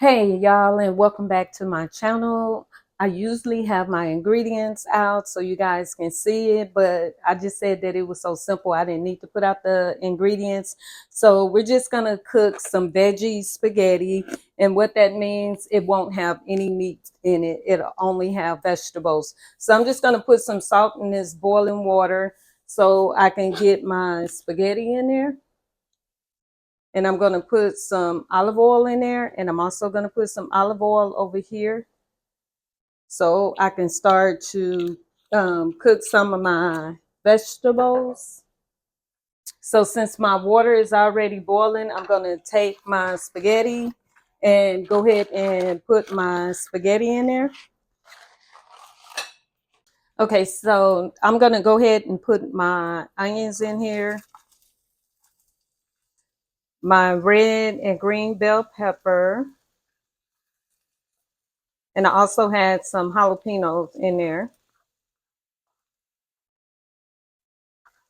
Hey y'all, and welcome back to my channel. I usually have my ingredients out so you guys can see it, but I just said that it was so simple I didn't need to put out the ingredients. So we're just gonna cook some veggie spaghetti, and what that means, it won't have any meat in it. It'll only have vegetables. So I'm just gonna put some salt in this boiling water so I can get my spaghetti in there. And I'm going to put some olive oil in there, and I'm also going to put some olive oil over here so I can start to cook some of my vegetables. So since my water is already boiling, I'm going to take my spaghetti and go ahead and put my spaghetti in there. Okay, so I'm going to go ahead and put my onions in here, my red and green bell pepper, and I also had some jalapenos in there.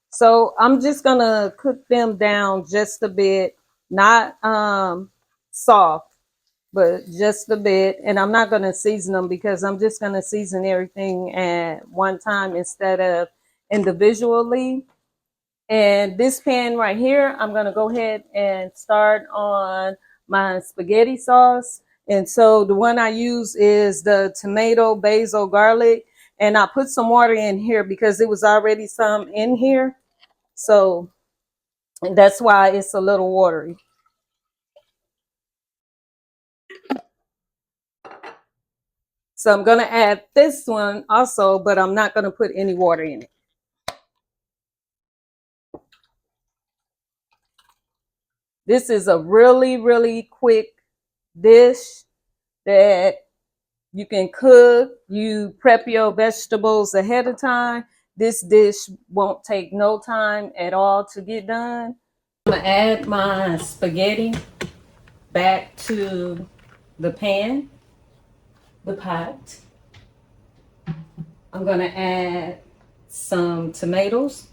So I'm just gonna cook them down just a bit, not soft, but just a bit. And I'm not gonna season them because I'm just gonna season everything at one time instead of individually. And this pan right here, I'm gonna go ahead and start on my spaghetti sauce. And so the one I use is the tomato, basil, garlic, and I put some water in here because it was already some in here. So and that's why it's a little watery. So I'm going to add this one also, but I'm not going to put any water in it. This is a really, really quick dish that you can cook. You prep your vegetables ahead of time. This dish won't take no time at all to get done. I'm going to add my spaghetti back to the pan, the pot. I'm going to add some tomatoes,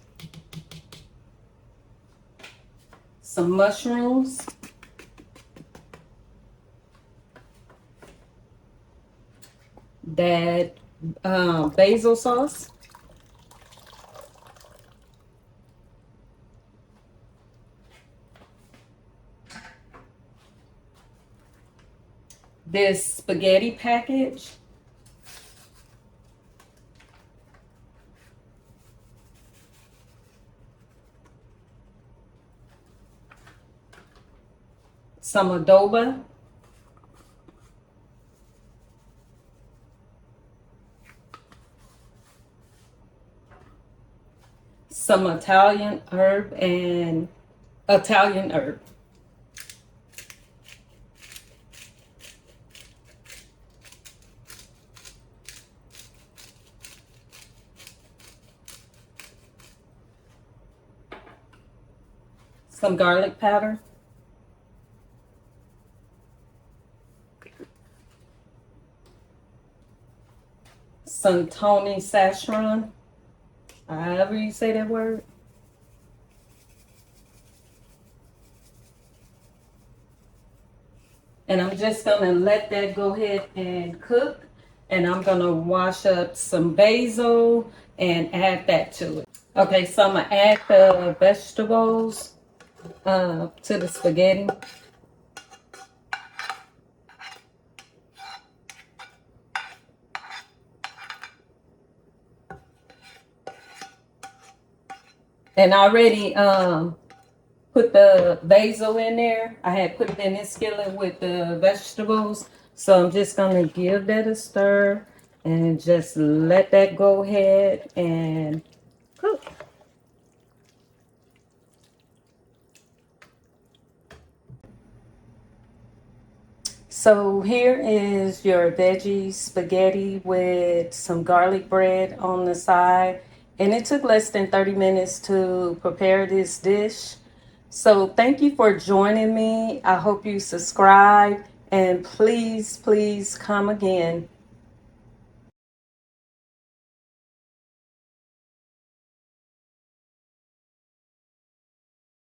some mushrooms, that basil sauce, this spaghetti package, some adobo, some Italian herb, some garlic powder, some Tony Szechuan, however you say that word. And I'm just gonna let that go ahead and cook. And I'm gonna wash up some basil and add that to it. Okay, so I'm gonna add the vegetables to the spaghetti. And I already put the basil in there. I had put it in this skillet with the vegetables. So I'm just gonna give that a stir and just let that go ahead and cook. So here is your veggie spaghetti with some garlic bread on the side. And it took less than 30 minutes to prepare this dish. So thank you for joining me. I hope you subscribe and please, please come again.